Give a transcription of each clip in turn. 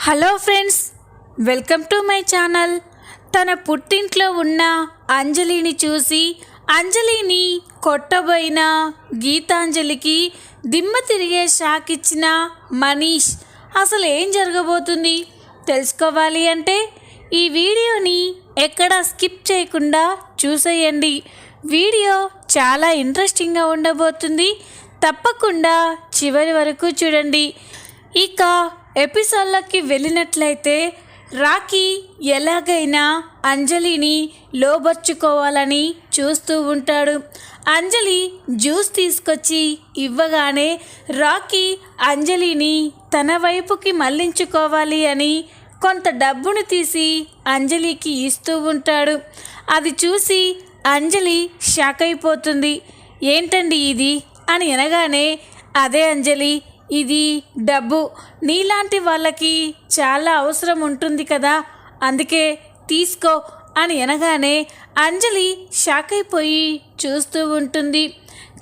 Hello friends, welcome to my channel. తన పుట్టింట్లో ఉన్న అంజలిని చూసి అంజలిని కొట్టబోయిన గీతాంజలికి దిమ్మ తిరిగే షాక్ ఇచ్చిన మనీష్ అసలు ఏం జరగబోతుంది తెలుసుకోవాలి అంటే ఈ వీడియోని ఎక్కడా స్కిప్ చేయకుండా చూసేయండి. వీడియో చాలా ఇంట్రెస్టింగ్గా ఉండబోతుంది. తప్పకుండా చివరి వరకు చూడండి. ఇక ఎపిసోడ్లోకి వెళ్ళినట్లయితే రాకీ ఎలాగైనా అంజలిని లోబర్చుకోవాలని చూస్తూ ఉంటాడు. అంజలి జ్యూస్ తీసుకొచ్చి ఇవ్వగానే రాకీ అంజలిని తన వైపుకి మళ్లించుకోవాలి అని కొంత డబ్బును తీసి అంజలికి ఇస్తూ ఉంటాడు. అది చూసి అంజలి షాక్ అయిపోతుంది. ఏంటండి ఇది అని అనగానే, అదే అంజలి, ఇది డబ్బు, నీలాంటి వాళ్ళకి చాలా అవసరం ఉంటుంది కదా, అందుకే తీసుకో అని అనగానే అంజలి షాక్ అయిపోయి చూస్తూ ఉంటుంది.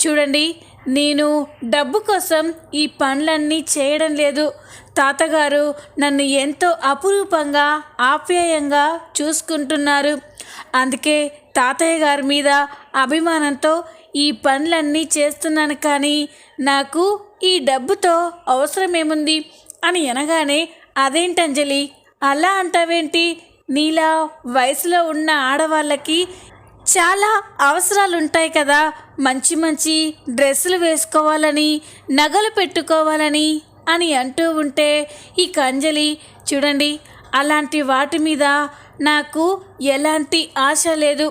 చూడండి, నేను డబ్బు కోసం ఈ పనులన్నీ చేయడం లేదు. తాతగారు నన్ను ఎంతో అపురూపంగా ఆప్యాయంగా చూసుకుంటున్నారు. అందుకే తాతయ్య గారి మీద అభిమానంతో ఈ పనులన్నీ చేస్తున్నాను. కానీ నాకు ఈ డబ్బుతో అవసరమేముంది అని అనగానే, అదేంటంజలి అలా అంటావేంటి? నీలా వయసులో ఉన్న ఆడవాళ్ళకి చాలా అవసరాలు ఉంటాయి కదా, మంచి మంచి డ్రెస్సులు వేసుకోవాలని, నగలు పెట్టుకోవాలని అని అంటూ ఉంటే, ఈ అంజలి చూడండి, అలాంటి వాటి మీద నాకు ఎలాంటి ఆశ లేదు.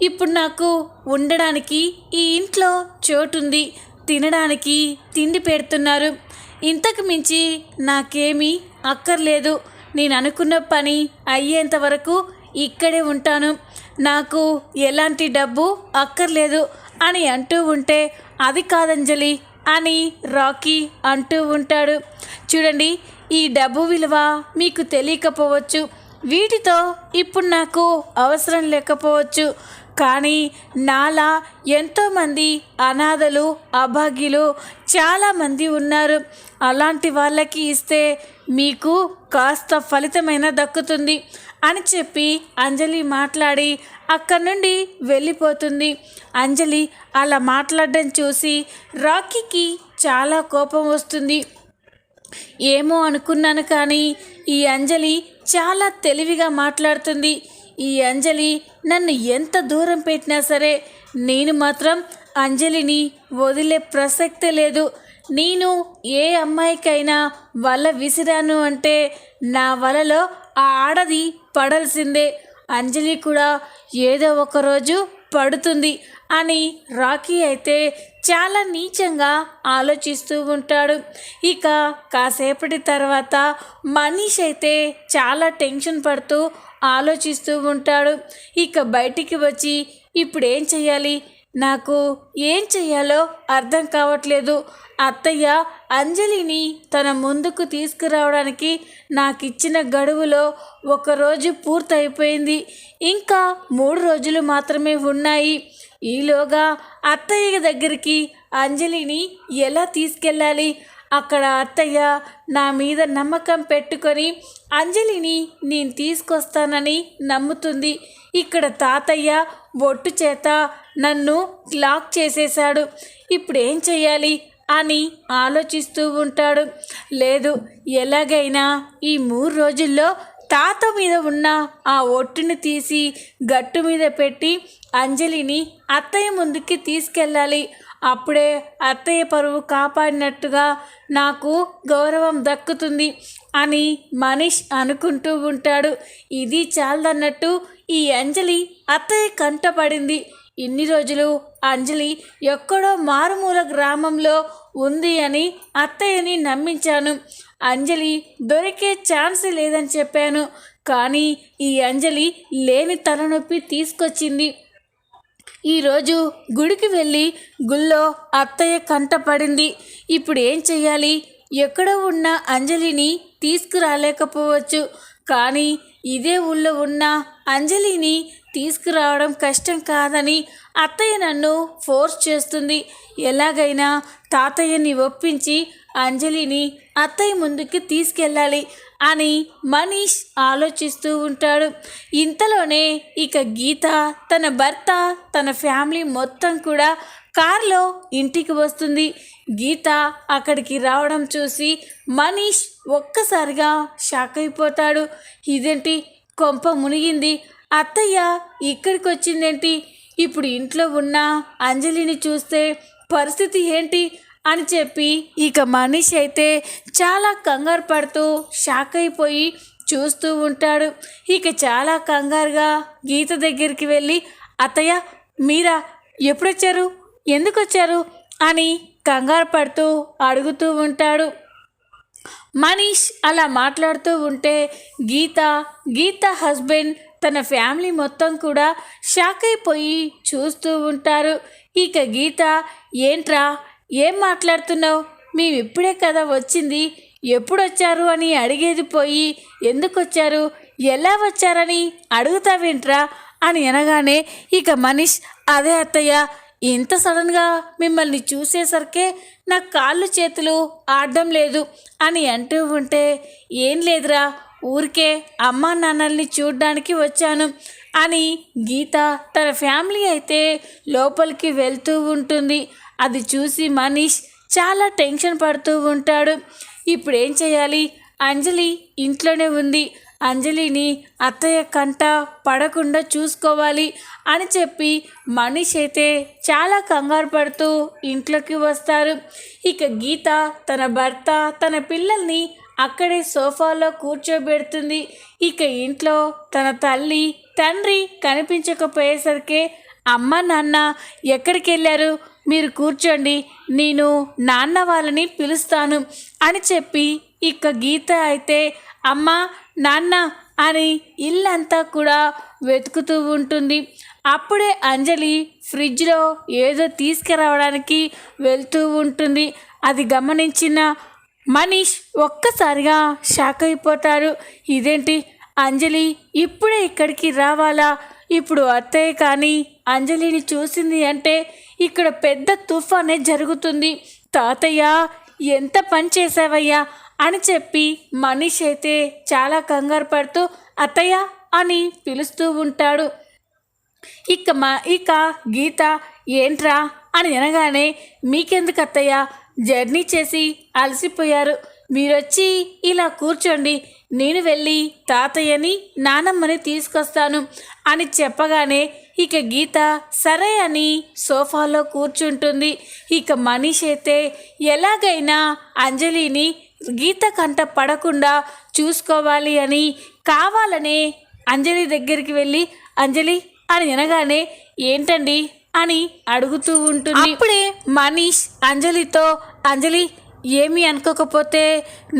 ఇప్పుడు నాకు ఉండడానికి ఈ ఇంట్లో చోటుంది, తినడానికి తిండి పెడుతున్నారు. ఇంతకు మించి నాకేమీ అక్కర్లేదు. నేను అనుకున్న పని అయ్యేంత వరకు ఇక్కడే ఉంటాను. నాకు ఎలాంటి డబ్బు అక్కర్లేదు అని అంటూ ఉంటే, అది కాదంజలి అని రాకీ అంటూ ఉంటాడు. చూడండి, ఈ డబ్బు విలువ మీకు తెలియకపోవచ్చు, వీటితో ఇప్పుడు నాకు అవసరం లేకపోవచ్చు. కానీ నాలా ఎంతోమంది అనాథలు, అభాగ్యులు చాలామంది ఉన్నారు. అలాంటి వాళ్ళకి ఇస్తే మీకు కాస్త ఫలితమైన దక్కుతుంది అని చెప్పి అంజలి మాట్లాడి అక్కడి నుండి వెళ్ళిపోతుంది. అంజలి అలా మాట్లాడడం చూసి రాకీకి చాలా కోపం వస్తుంది. ఏమో అనుకున్నాను, కానీ ఈ అంజలి చాలా తెలివిగా మాట్లాడుతుంది. ఈ అంజలి నన్ను ఎంత దూరం పెట్టినా సరే నేను మాత్రం అంజలిని వదిలే ప్రసక్తే లేదు. నేను ఏ అమ్మాయికైనా వల విసిరాను అంటే నా వలలో ఆ ఆడది పడాల్సిందే. అంజలి కూడా ఏదో ఒకరోజు పడుతుంది అని రాకీ అయితే చాలా నీచంగా ఆలోచిస్తూ ఉంటాడు. ఇక కాసేపటి తర్వాత మనీష్ అయితే చాలా టెన్షన్ పడుతూ ఆలోచిస్తూ ఉంటాడు. ఇక బయటికి వచ్చి ఇప్పుడు ఏం చెయ్యాలి, నాకు ఏం చెయ్యాలో అర్థం కావట్లేదు. అత్తయ్య అంజలిని తన ముందుకు తీసుకురావడానికి నాకు ఇచ్చిన గడువులో ఒకరోజు పూర్తయిపోయింది. ఇంకా 3 రోజులు మాత్రమే ఉన్నాయి. ఈలోగా అత్తయ్య దగ్గరికి అంజలిని ఎలా తీసుకెళ్ళాలి? అక్కడ అత్తయ్య నా మీద నమ్మకం పెట్టుకొని అంజలిని నేను తీసుకొస్తానని నమ్ముతుంది. ఇక్కడ తాతయ్య బొట్టు చేత నన్ను లాక్ చేసేశాడు. ఇప్పుడు ఏం చెయ్యాలి అని ఆలోచిస్తూ ఉంటాడు. లేదు, ఎలాగైనా ఈ 3 రోజుల్లో తాత మీద ఉన్న ఆ ఒట్టుని తీసి గట్టు మీద పెట్టి అంజలిని అత్తయ్య ముందుకి తీసుకెళ్ళాలి. అప్పుడే అత్తయ్య పరువు కాపాడినట్టుగా నాకు గౌరవం దక్కుతుంది అని మనీష్ అనుకుంటూ ఉంటాడు. ఇది చాలదన్నట్టు ఈ అంజలి అత్తయ్య కంటపడింది. ఇన్ని రోజులు అంజలి ఎక్కడో మారుమూల గ్రామంలో ఉంది అని అత్తయ్యని నమ్మించాను. అంజలి దొరికే ఛాన్స్ లేదని చెప్పాను. కానీ ఈ అంజలి లేని తలనొప్పి తీసుకొచ్చింది. ఈరోజు గుడికి వెళ్ళి గుళ్ళో అత్తయ్య కంటపడింది. ఇప్పుడు ఏం చెయ్యాలి? ఎక్కడో ఉన్న అంజలిని తీసుకురాలేకపోవచ్చు, కానీ ఇదే ఊళ్ళో ఉన్న అంజలిని తీసుకురావడం కష్టం కాదని అత్తయ్య నన్ను ఫోర్స్ చేస్తుంది. ఎలాగైనా తాతయ్యని ఒప్పించి అంజలిని అత్తయ్య ముందుకి తీసుకెళ్ళాలి. అని మనీష్ ఆలోచిస్తూ ఉంటాడు. ఇంతలోనే ఇక గీత తన భర్త తన ఫ్యామిలీ మొత్తం కూడా కారులో ఇంటికి వస్తుంది. గీత అక్కడికి రావడం చూసి మనీష్ ఒక్కసారిగా షాక్ అయిపోతాడు. ఇదేంటి, కొంప మునిగింది, అత్తయ్య ఇక్కడికి వచ్చిందేంటి, ఇప్పుడు ఇంట్లో ఉన్న అంజలిని చూస్తే పరిస్థితి ఏంటి అని చెప్పి ఇక మనీష్ అయితే చాలా కంగారు పడుతూ షాక్ అయిపోయి చూస్తూ ఉంటాడు. ఇక చాలా కంగారుగా గీత దగ్గరికి వెళ్ళి, అత్తయ్య మీరా, ఎప్పుడొచ్చారు, ఎందుకు వచ్చారు అని కంగారు పడుతూ అడుగుతూ ఉంటాడు. మనీష్ అలా మాట్లాడుతూ ఉంటే గీత హస్బెండ్ తన ఫ్యామిలీ మొత్తం కూడా షాక్ అయిపోయి చూస్తూ ఉంటారు. ఇక గీత, ఏంట్రా, ఏం మాట్లాడుతున్నావు, మేము ఇప్పుడే కదా వచ్చింది, ఎప్పుడు వచ్చారు అని అడిగేది పోయి ఎందుకు వచ్చారు, ఎలా వచ్చారని అడుగుతావేంట్రా అని అనగానే ఇక మనీష్, అదే అత్తయ్య, ఇంత సడన్గా మిమ్మల్ని చూసేసరికే నా కాళ్ళు చేతులు ఆడడం లేదు అని అంటూ ఉంటే, ఏం లేదురా, ఊరికే అమ్మా నాన్నల్ని చూడ్డానికి వచ్చాను అని గీత తన ఫ్యామిలీ అయితే లోపలికి వెళ్తూ ఉంటుంది. అది చూసి మనీష్ చాలా టెన్షన్ పడుతూ ఉంటాడు. ఇప్పుడు ఏం చేయాలి, అంజలి ఇంట్లోనే ఉంది, అంజలిని అత్తయ్య కంట పడకుండా చూసుకోవాలి అని చెప్పి మనీష్ అయితే చాలా కంగారు పడుతూ ఇంట్లోకి వస్తారు. ఇక గీత తన భర్త తన పిల్లల్ని అక్కడే సోఫాలో కూర్చోబెడుతుంది. ఇక ఇంట్లో తన తల్లి తండ్రి కనిపించకపోయేసరికి, అమ్మ నాన్న ఎక్కడికి వెళ్ళారు, మీరు కూర్చోండి, నేను నాన్న వాళ్ళని పిలుస్తాను అని చెప్పి ఇక గీత అయితే అమ్మ నాన్న అని ఇల్లంతా కూడా వెతుకుతూ ఉంటుంది. అప్పుడే అంజలి ఫ్రిడ్జ్లో ఏదో తీసుకురావడానికి వెళ్తూ ఉంటుంది. అది గమనించిన మనీష్ ఒక్కసారిగా షాక్ అయిపోతారు. ఇదేంటి, అంజలి ఇప్పుడే ఇక్కడికి రావాలా, ఇప్పుడు అత్తయ్య కానీ అంజలిని చూసింది అంటే ఇక్కడ పెద్ద తుఫానే జరుగుతుంది, తాతయ్య ఎంత పని చేసావయ్యా అని చెప్పి మనీష్ అయితే చాలా కంగారు పడుతూ అత్తయ్య అని పిలుస్తూ ఉంటాడు. ఇక గీత, ఏంట్రా అని అనగానే, మీకెందుకు అత్తయ్య, జర్నీ చేసి అలసిపోయారు, మీరొచ్చి ఇలా కూర్చోండి, నేను వెళ్ళి తాతయ్యని నానమ్మని తీసుకొస్తాను అని చెప్పగానే ఇక గీత సరే అని సోఫాలో కూర్చుంటుంది. ఇక మనీష్ అయితే ఎలాగైనా అంజలిని గీత కంట పడకుండా చూసుకోవాలి అని కావాలనే అంజలి దగ్గరికి వెళ్ళి, అంజలి అని అనగానే, ఏంటండి అని అడుగుతూ ఉంటుంది. అప్పుడే మనీష్ అంజలితో, అంజలి ఏమీ అనుకోకపోతే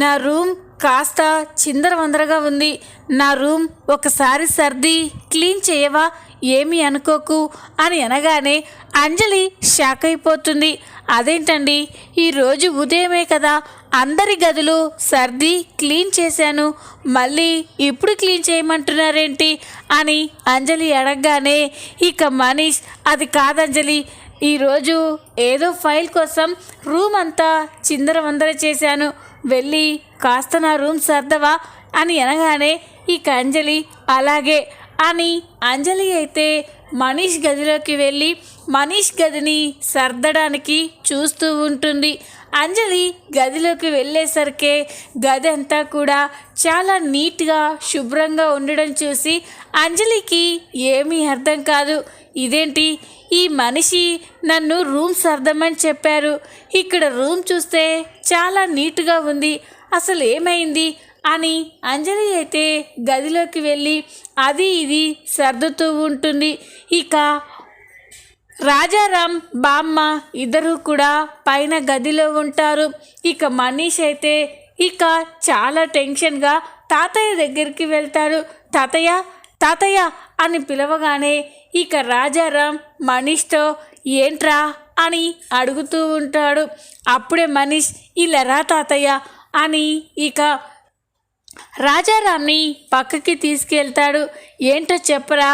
నా రూమ్ కాస్త చిందరవందరగా ఉంది, నా రూమ్ ఒకసారి సర్ది క్లీన్ చేయవా, ఏమీ అనుకోకు అని అనగానే అంజలి షాక్ అయిపోతుంది. అదేంటండి, ఈరోజు ఉదయమే కదా అందరి గదులు సర్ది క్లీన్ చేశాను, మళ్ళీ ఇప్పుడు క్లీన్ చేయమంటున్నారేంటి అని అంజలి అడగగానే ఇక మనీష్, అది కాదంజలి, ఈరోజు ఏదో ఫైల్ కోసం రూమ్ అంతా చిందరవందర చేశాను, వెళ్ళి కాస్త నా రూమ్ సర్దవా అని అనగానే ఇక అంజలి అలాగే అని అంజలి అయితే మనీష్ గదిలోకి వెళ్ళి మనీష్ గదిని సర్దడానికి చూస్తూ ఉంటుంది. అంజలి గదిలోకి వెళ్ళేసరికే గది అంతా కూడా చాలా నీట్గా శుభ్రంగా ఉండడం చూసి అంజలికి ఏమీ అర్థం కాదు. ఇదేంటి, ఈ మనిషి నన్ను రూమ్ సర్దమని చెప్పారు, ఇక్కడ రూమ్ చూస్తే చాలా నీట్గా ఉంది, అసలు ఏమైంది అని అంజలి అయితే గదిలోకి వెళ్ళి అది ఇది సర్దుతూ ఉంటుంది. ఇక రాజారాం బామ్మ ఇద్దరు కూడా పైన గదిలో ఉంటారు. ఇక మనీష్ అయితే ఇక చాలా టెన్షన్గా తాతయ్య దగ్గరికి వెళ్తారు. తాతయ్య తాతయ్య అని పిలవగానే ఇక రాజారాం మనీష్తో ఏంట్రా అని అడుగుతూ ఉంటాడు. అప్పుడే మనీష్ ఇలా రా తాతయ్య అని ఇక రాజారాంని పక్కకి తీసుకెళ్తాడు. ఏంటో చెప్పరా,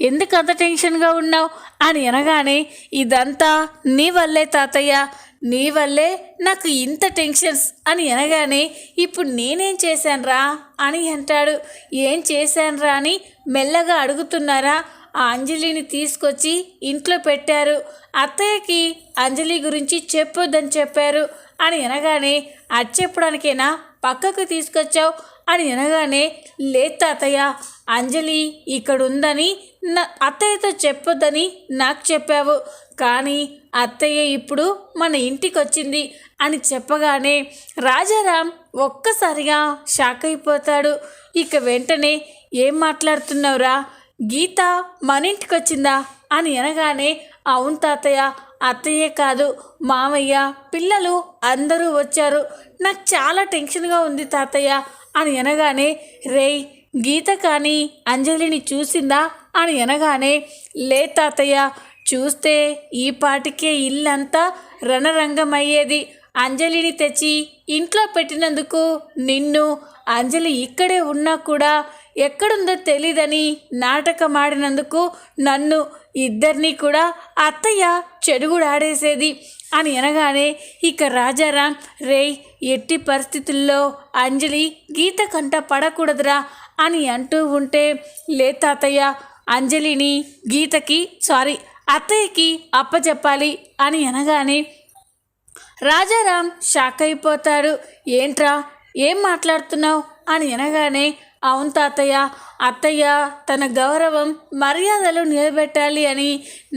ఎందుకు అంత టెన్షన్గా ఉన్నావు అని అనగానే ఇదంతా నీ వల్లే తాతయ్య, నీ వల్లే నాకు ఇంత టెన్షన్స్ అని అనగానే ఇప్పుడు నేనేం చేశానురా అని అంటాడు. ఏం చేశానురా అని మెల్లగా అడుగుతున్నారా? ఆ అంజలిని తీసుకొచ్చి ఇంట్లో పెట్టారు. అత్తయ్యకి అంజలి గురించి చెప్పొద్దని చెప్పారు అని అనగానే అది చెప్పడానికేనా పక్కకు తీసుకొచ్చావు అని అనగానే లేదు తాతయ్య, అంజలి ఇక్కడ ఉందని నా అత్తయ్యతో చెప్పొద్దని నాకు చెప్పావు, కానీ అత్తయ్య ఇప్పుడు మన ఇంటికి వచ్చింది అని చెప్పగానే రాజారాం ఒక్కసారిగా షాక్ అయిపోతాడు. ఇక వెంటనే ఏం మాట్లాడుతున్నావురా, గీత మన ఇంటికి వచ్చిందా అని అనగానే అవును తాతయ్య, అత్తయ్యే కాదు మామయ్య పిల్లలు అందరూ వచ్చారు, నాకు చాలా టెన్షన్గా ఉంది తాతయ్య అని అనగానే రేయ్ గీత కానీ అంజలిని చూసిందా అని అనగానే లే తాతయ్య, చూస్తే ఈ పాటికే ఇల్లంతా రణరంగమయ్యేది. అంజలిని తెచ్చి ఇంట్లో పెట్టినందుకు నిన్ను, అంజలి ఇక్కడే ఉన్నా కూడా ఎక్కడుందో తెలీదని నాటకం ఆడినందుకు నన్ను, ఇద్దరినీ కూడా అత్తయ్య చెడుగుడాడేసేది అని అనగానే ఇక రాజారాం రేయ్ ఎట్టి పరిస్థితుల్లో అంజలి గీత కంట పడకూడదురా అని అంటూ ఉంటే లే తాతయ్య, అంజలిని గీతకి అత్తయ్యకి అప్పచెప్పాలి అని అనగానే రాజారాం షాక్ అయిపోతాడు. ఏంట్రా ఏం మాట్లాడుతున్నావు అని అనగానే అవును తాతయ్య, అత్తయ్య తన గౌరవం మర్యాదలు నిలబెట్టాలి అని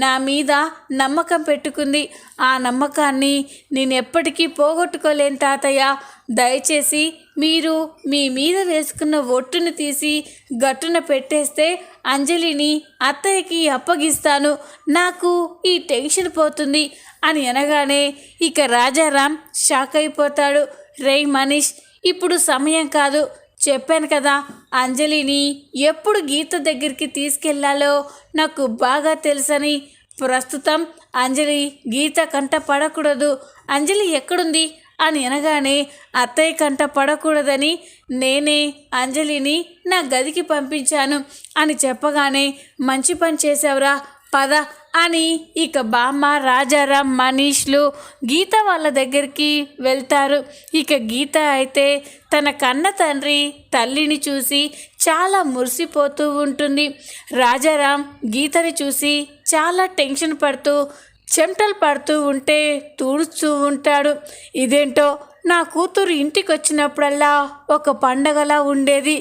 నా మీద నమ్మకం పెట్టుకుంది. ఆ నమ్మకాన్ని నేను ఎప్పటికీ పోగొట్టుకోలేను తాతయ్య. దయచేసి మీరు మీ మీద వేసుకున్న ఒట్టును తీసి గట్టున పెట్టేస్తే అంజలిని అత్తయ్యకి అప్పగిస్తాను, నాకు ఈ టెన్షన్ పోతుంది అని అనగానే ఇక రాజారాం షాక్ అయిపోతాడు. రేయ్ మనీష్, ఇప్పుడు సమయం కాదు, చెప్పాను కదా అంజలిని ఎప్పుడు గీత దగ్గరికి తీసుకెళ్లాలో నాకు బాగా తెలుసని. ప్రస్తుతం అంజలి గీత కంట పడకూడదు. అంజలి ఎక్కడుంది అని అనగానే అత్తయ్య కంట పడకూడదని నేనే అంజలిని నా గదికి పంపించాను అని చెప్పగానే మంచి పని చేసావురా, పద అని ఇక బామ్మ రాజారాం మనీష్లు గీత వాళ్ళ దగ్గరికి వెళ్తారు. ఇక గీత అయితే తన కన్న తండ్రి తల్లిని చూసి చాలా మురిసిపోతూ ఉంటుంది. రాజారాం గీతని చూసి చాలా టెన్షన్ పడుతూ చెమటలు పడుతూ ఉంటే తుడుస్తూ ఉంటాడు. ఇదేంటో నా కూతురు ఇంటికి వచ్చినప్పుడల్లా ఒక పండగలా ఉండేది,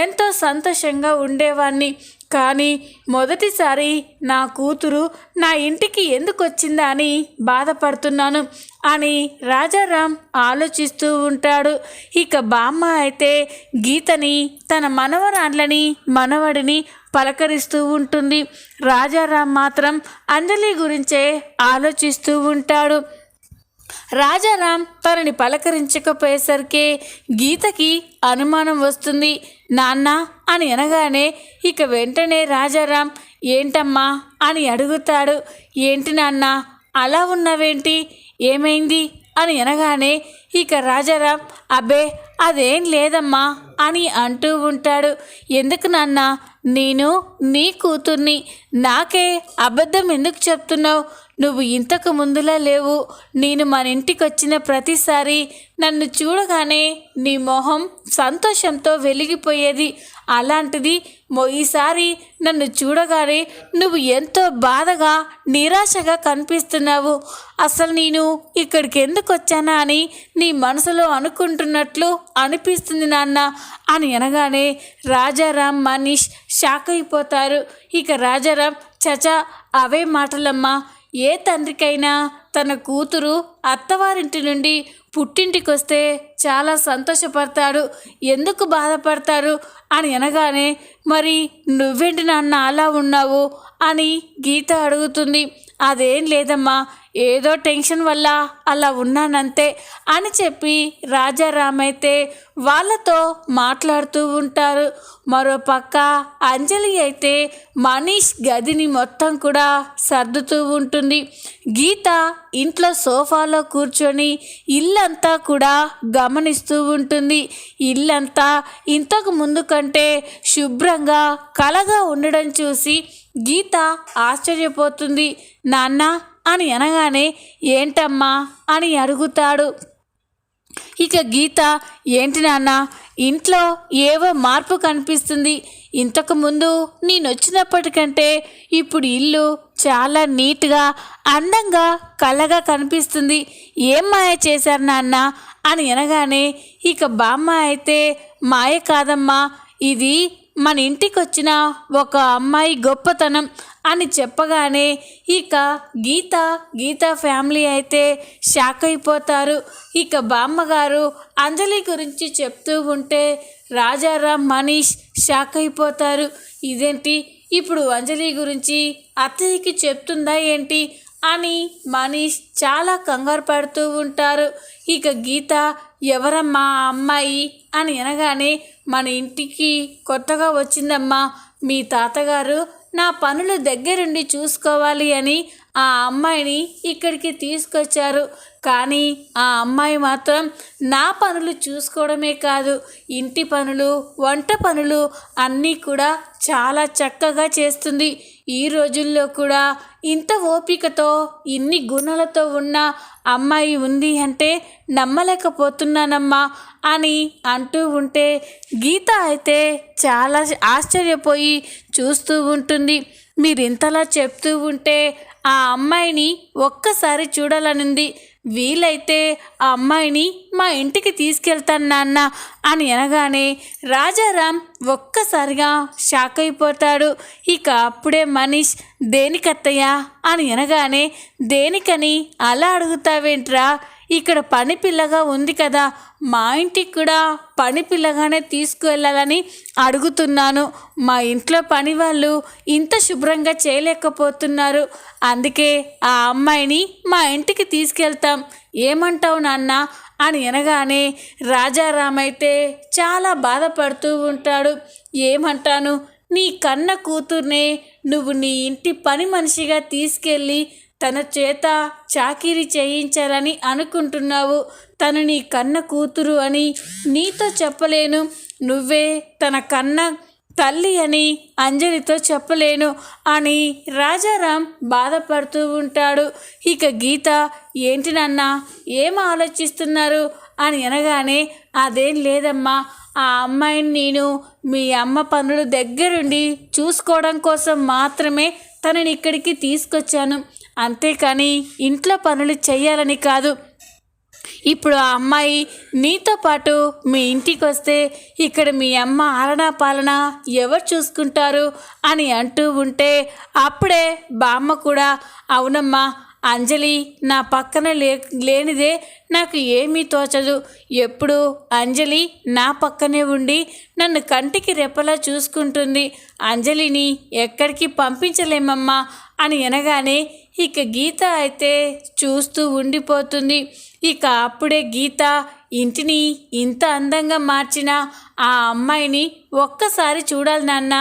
ఎంతో సంతోషంగా ఉండేవాడిని, కానీ మొదటిసారి నా కూతురు నా ఇంటికి ఎందుకు వచ్చిందా అని బాధపడుతున్నాను అని రాజారాం ఆలోచిస్తూ ఉంటాడు. ఇక బామ్మ అయితే గీతని తన మనవరాళ్ళని మనవడిని పలకరిస్తూ ఉంటుంది. రాజారాం మాత్రం అంజలి గురించే ఆలోచిస్తూ ఉంటాడు. రాజారాం తనని పలకరించకపోయేసరికి గీతకి అనుమానం వస్తుంది. నాన్న అని అనగానే ఇక వెంటనే రాజారాం ఏంటమ్మా అని అడుగుతాడు. ఏంటి నాన్న అలా ఉన్నావేంటి, ఏమైంది అని అనగానే ఇక రాజారాం అబ్బే అదేం లేదమ్మా అని అంటూ ఉంటాడు. ఎందుకు నాన్న, నేను నీ కూతుర్ని, నాకే అబద్ధం ఎందుకు చెప్తున్నావు? నువ్వు ఇంతకు ముందులా లేవు. నేను మన ఇంటికి వచ్చిన ప్రతిసారి నన్ను చూడగానే నీ మొహం సంతోషంతో వెలిగిపోయేది. అలాంటిది ఈసారి నన్ను చూడగానే నువ్వు ఎంతో బాధగా నిరాశగా కనిపిస్తున్నావు. అసలు నేను ఇక్కడికి ఎందుకు వచ్చానా అని నీ మనసులో అనుకుంటున్నట్లు అనిపిస్తుంది నాన్న అని అనగానే రాజారాం మనీష్ షాక్ అయిపోతారు. ఇక రాజారాం చచా అవే మాటలమ్మా, ఏ తండ్రికైనా తన కూతురు అత్తవారింటి నుండి పుట్టింటికి వస్తే చాలా సంతోషపడతాడు, ఎందుకు బాధపడతారు అని అనగానే మరి నువ్వేంటి నాన్న అలా ఉన్నావు అని గీత అడుగుతుంది. అదేం లేదమ్మా, ఏదో టెన్షన్ వల్ల అలా ఉన్నానంతే అని చెప్పి రాజారాం అయితే వాళ్ళతో మాట్లాడుతూ ఉంటారు. మరోపక్క అంజలి అయితే మనీష్ గదిని మొత్తం కూడా సర్దుతూ ఉంటుంది. గీత ఇంట్లో సోఫాలో కూర్చొని ఇల్లంతా కూడా గమనిస్తూ ఉంటుంది. ఇల్లంతా ఇంతకు ముందు కంటే శుభ్రంగా కళగా ఉండడం చూసి గీత ఆశ్చర్యపోతుంది. నాన్న అని అనగానే ఏంటమ్మా అని అడుగుతాడు. ఇక గీత ఏంటి నాన్న ఇంట్లో ఏవో మార్పు కనిపిస్తుంది. ఇంతకుముందు నేను వచ్చినప్పటికంటే ఇప్పుడు ఇల్లు చాలా నీట్గా అందంగా కళగా కనిపిస్తుంది. ఏం మాయ చేశారు నాన్న అని అనగానే ఇక బామ్మ అయితే మాయ కాదమ్మా, ఇది మన ఇంటికి వచ్చిన ఒక అమ్మాయి గొప్పతనం అని చెప్పగానే ఇక గీత ఫ్యామిలీ అయితే షాక్ అయిపోతారు. ఇక బామ్మగారు అంజలి గురించి చెప్తూ ఉంటే రాజారాం మనీష్ షాక్ అయిపోతారు. ఇదేంటి ఇప్పుడు అంజలి గురించి అత్తయ్యకి చెప్తుందా ఏంటి అని మనీష్ చాలా కంగారు పడుతూ ఉంటారు. ఇక గీత ఎవరమ్మా ఆ అమ్మాయి అని అనగానే మన ఇంటికి కొత్తగా వచ్చిందమ్మా, మీ తాతగారు నా పనులు దగ్గరుండి చూసుకోవాలి అని ఆ అమ్మాయిని ఇక్కడికి తీసుకొచ్చారు. కానీ ఆ అమ్మాయి మాత్రం నా పనులు చూసుకోవడమే కాదు, ఇంటి పనులు వంట పనులు అన్నీ కూడా చాలా చక్కగా చేస్తుంది. ఈ రోజుల్లో కూడా ఇంత ఓపికతో ఇన్ని గుణాలతో ఉన్న అమ్మాయి ఉంది అంటే నమ్మలేకపోతున్నానమ్మా అని అంటూ ఉంటే గీత అయితే చాలా ఆశ్చర్యపోయి చూస్తూ ఉంటుంది. మీరు ఇంతలా చెప్తూ ఉంటే ఆ అమ్మాయిని ఒక్కసారి చూడాలనుంది. వీలైతే ఆ అమ్మాయిని మా ఇంటికి తీసుకెళ్తాను నాన్న అని అనగానే రాజారాం ఒక్కసారిగా షాక్ అయిపోతాడు. ఇక అప్పుడే మనీష్ దేనికత్తయ్యా అని అనగానే దేనికని అలా అడుగుతావేంట్రా, ఇక్కడ పని పిల్లగా ఉంది కదా, మా ఇంటికి కూడా పని పిల్లగానే తీసుకువెళ్ళాలని అడుగుతున్నాను. మా ఇంట్లో పని వాళ్ళు ఇంత శుభ్రంగా చేయలేకపోతున్నారు. అందుకే ఆ అమ్మాయిని మా ఇంటికి తీసుకెళ్తాం, ఏమంటావు నాన్న అని అనగానే రాజారాం అయితే చాలా బాధపడుతూ ఉంటాడు. ఏమంటాను, నీ కన్న కూతుర్నే నువ్వు నీ ఇంటి పని మనిషిగా తీసుకెళ్ళి తన చేత చాకిరీ చేయించాలని అనుకుంటున్నావు. తను నీ కన్న కూతురు అని నీతో చెప్పలేను, నువ్వే తన కన్న తల్లి అని అంజలితో చెప్పలేను అని రాజారాం బాధపడుతూ ఉంటాడు. ఇక గీత ఏంటి నాన్న ఏం ఆలోచిస్తున్నారు అని అనగానే అదేం లేదమ్మా, ఆ అమ్మాయిని నేను మీ అమ్మ పనులు దగ్గరుండి చూసుకోవడం కోసం మాత్రమే తనని ఇక్కడికి తీసుకొచ్చాను, అంతేకాని ఇంట్లో పనులు చేయాలని కాదు. ఇప్పుడు ఆ అమ్మాయి నీతో పాటు మీ ఇంటికి వస్తే ఇక్కడ మీ అమ్మ ఆలనా పాలన ఎవరు చూసుకుంటారు అని అంటూ ఉంటే అప్పుడే బామ్మ కూడా అవునమ్మా, అంజలి నా పక్కన లేనిదే నాకు ఏమీ తోచదు. ఎప్పుడు అంజలి నా పక్కనే ఉండి నన్ను కంటికి రెప్పలా చూసుకుంటుంది. అంజలిని ఎక్కడికి పంపించలేమమ్మా అని అనగానే ఇక గీత అయితే చూస్తూ ఉండిపోతుంది. ఇక అప్పుడే గీత ఇంటిని ఇంత అందంగా మార్చిన ఆ అమ్మాయిని ఒక్కసారి చూడాలి నాన్న,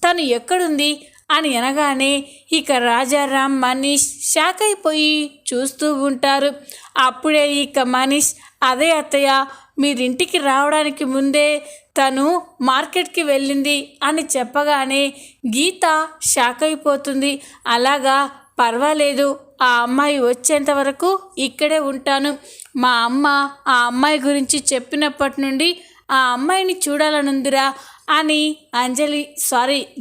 తను ఎక్కడుంది అని అనగానే ఇక రాజారాం మనీష్ షాక్ అయిపోయి చూస్తూ ఉంటారు. అప్పుడే ఇక మనీష్ అదే అత్తయ్య, మీరింటికి రావడానికి ముందే తను మార్కెట్కి వెళ్ళింది అని చెప్పగానే గీత షాక్ అయిపోతుంది. అలాగా, పర్వాలేదు, ఆ అమ్మాయి వచ్చేంత వరకు ఇక్కడే ఉంటాను. మా అమ్మ ఆ అమ్మాయి గురించి చెప్పినప్పటి నుండి ఆ అమ్మాయిని చూడాలనుందిరా అని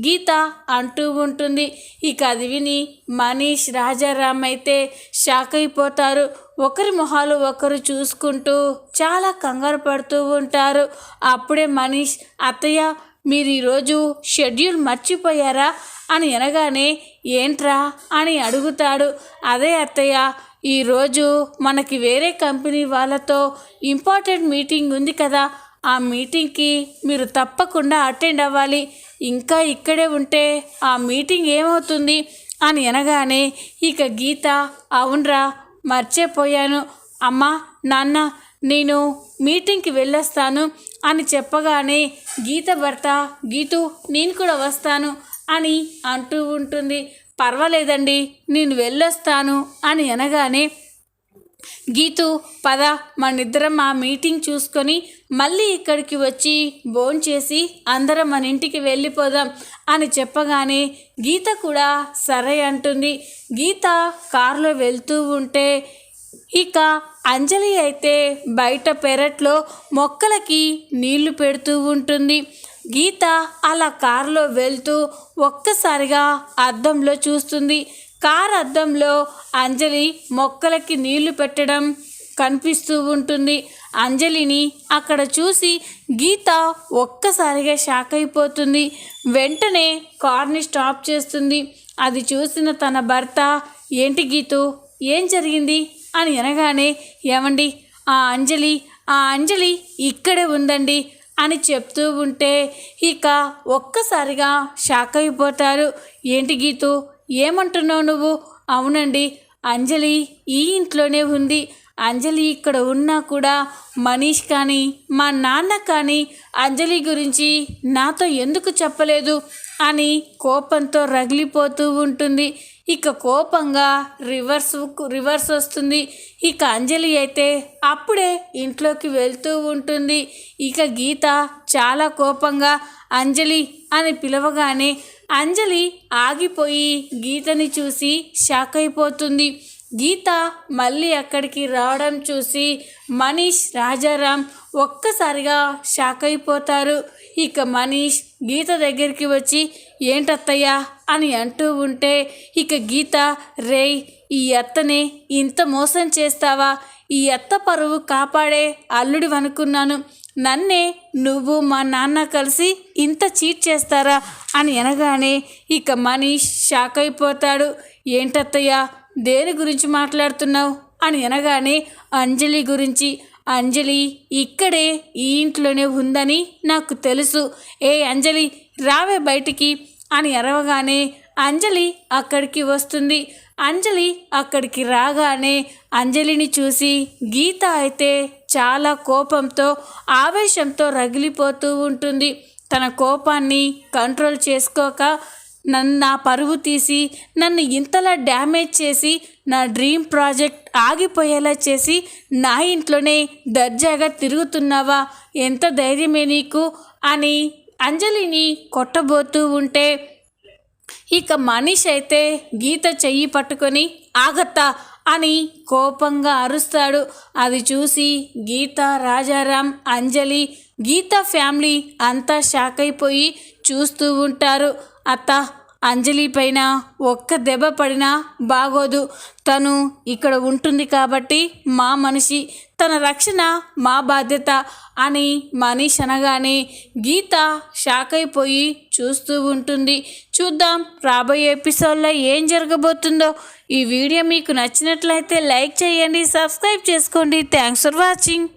గీత అంటూ ఉంటుంది. ఇక అది విని మనీష్ రాజారాం అయితే షాక్ అయిపోతారు. ఒకరి మొహాలు ఒకరు చూసుకుంటూ చాలా కంగారు పడుతూ ఉంటారు. అప్పుడే మనీష్ అత్తయ్య మీరు ఈరోజు షెడ్యూల్ మర్చిపోయారా అని అనగానే ఏంట్రా అని అడుగుతాడు. అదే అత్తయ్య, ఈరోజు మనకి వేరే కంపెనీ వాళ్ళతో ఇంపార్టెంట్ మీటింగ్ ఉంది కదా, ఆ మీటింగ్కి మీరు తప్పకుండా అటెండ్ అవ్వాలి. ఇంకా ఇక్కడే ఉంటే ఆ మీటింగ్ ఏమవుతుంది అని అనగానే ఇక గీత అవునరా మర్చిపోయాను, అమ్మా నాన్న నేను మీటింగ్కి వెళ్ళొస్తాను అని చెప్పగానే గీత భర్త గీతు నేను కూడా వస్తాను అని అంటూ ఉంటుంది. పర్వాలేదండి నేను వెళ్ళొస్తాను అని అనగానే గీతు పద మనిద్దరం ఆ మీటింగ్ చూసుకొని మళ్ళీ ఇక్కడికి వచ్చి భోంచేసి అందరం మన ఇంటికి వెళ్ళిపోదాం అని చెప్పగానే గీత కూడా సరే అంటుంది. గీత కారులో వెళ్తూ ఉంటే ఇక అంజలి అయితే బయట పెరట్లో మొక్కలకి నీళ్లు పెడుతూ ఉంటుంది. గీత అలా కారులో వెళ్తూ ఒక్కసారిగా అద్దంలో చూస్తుంది. కార్ అద్దంలో అంజలి మొక్కలకి నీళ్లు పెట్టడం కనిపిస్తూ ఉంటుంది. అంజలిని అక్కడ చూసి గీత ఒక్కసారిగా షాక్ అయిపోతుంది. వెంటనే కార్ని స్టాప్ చేస్తుంది. అది చూసిన తన భర్త ఏంటి గీతు ఏం జరిగింది అని అనగానే ఏమండి ఆ అంజలి ఇక్కడే ఉందండి అని చెప్తూ ఉంటే ఇక ఒక్కసారిగా షాక్ అయిపోతారు. ఏంటి గీతు ఏమంటున్నావు నువ్వు? అవునండి అంజలి ఈ ఇంట్లోనే ఉంది. అంజలి ఇక్కడ ఉన్నా కూడా మనీష్ కానీ మా నాన్న కానీ అంజలి గురించి నాతో ఎందుకు చెప్పలేదు అని కోపంతో రగిలిపోతూ ఉంటుంది. ఇక కోపంగా రివర్స్ వస్తుంది. ఇక అంజలి అయితే అప్పుడే ఇంట్లోకి వెళ్తూ ఉంటుంది. ఇక గీత చాలా కోపంగా అంజలి అని పిలవగానే అంజలి ఆగిపోయి గీతని చూసి షాక్ అయిపోతుంది. గీత మళ్ళీ అక్కడికి రావడం చూసి మనీష్ రాజారాం ఒక్కసారిగా షాక్ అయిపోతారు. ఇక మనీష్ గీత దగ్గరికి వచ్చి ఏంటత్తయ్యా అని అంటూ ఉంటే ఇక గీత రేయ్ ఈ అత్తనే ఇంత మోసం చేస్తావా? ఈ అత్త పరువు కాపాడే అల్లుడి అనుకున్నాను. నన్నే నువ్వు మా నాన్న కలిసి ఇంత చీట్ చేస్తారా అని అనగానే ఇక మనీష్ షాక్ అయిపోతాడు. ఏంటత్తయ్యా దేని గురించి మాట్లాడుతున్నావు అని అనగానే అంజలి గురించి. అంజలి ఇక్కడే ఈ ఇంట్లోనే ఉందని నాకు తెలుసు. ఏ అంజలి రావే బయటికి అని అరవగానే అంజలి అక్కడికి వస్తుంది. అంజలి అక్కడికి రాగానే అంజలిని చూసి గీత అయితే చాలా కోపంతో ఆవేశంతో రగిలిపోతూ ఉంటుంది. తన కోపాన్ని కంట్రోల్ చేసుకోక నా పరువు తీసి నన్ను ఇంతలా డ్యామేజ్ చేసి నా డ్రీమ్ ప్రాజెక్ట్ ఆగిపోయేలా చేసి నా ఇంట్లోనే దర్జాగా తిరుగుతున్నావా? ఎంత ధైర్యమే నీకు అని అంజలిని కొట్టబోతూ ఉంటే ఇక మనీష్ అయితే గీత చెయ్యి పట్టుకొని ఆగత్తా అని కోపంగా అరుస్తాడు. అది చూసి గీత రాజారాం అంజలి గీత ఫ్యామిలీ అంతా షాక్ అయిపోయి చూస్తూ ఉంటారు. అత్త అంజలి పైన ఒక్క దెబ్బ పడినా బాగోదు. తను ఇక్కడ ఉంటుంది కాబట్టి మా మనిషి, తన రక్షణ మా బాధ్యత అని మనీష్ అనగానే గీత షాక్ అయిపోయి చూస్తూ ఉంటుంది. చూద్దాం రాబోయే ఎపిసోడ్లో ఏం జరగబోతుందో. ఈ వీడియో మీకు నచ్చినట్లయితే లైక్ చేయండి, సబ్స్క్రైబ్ చేసుకోండి. Thanks for watching.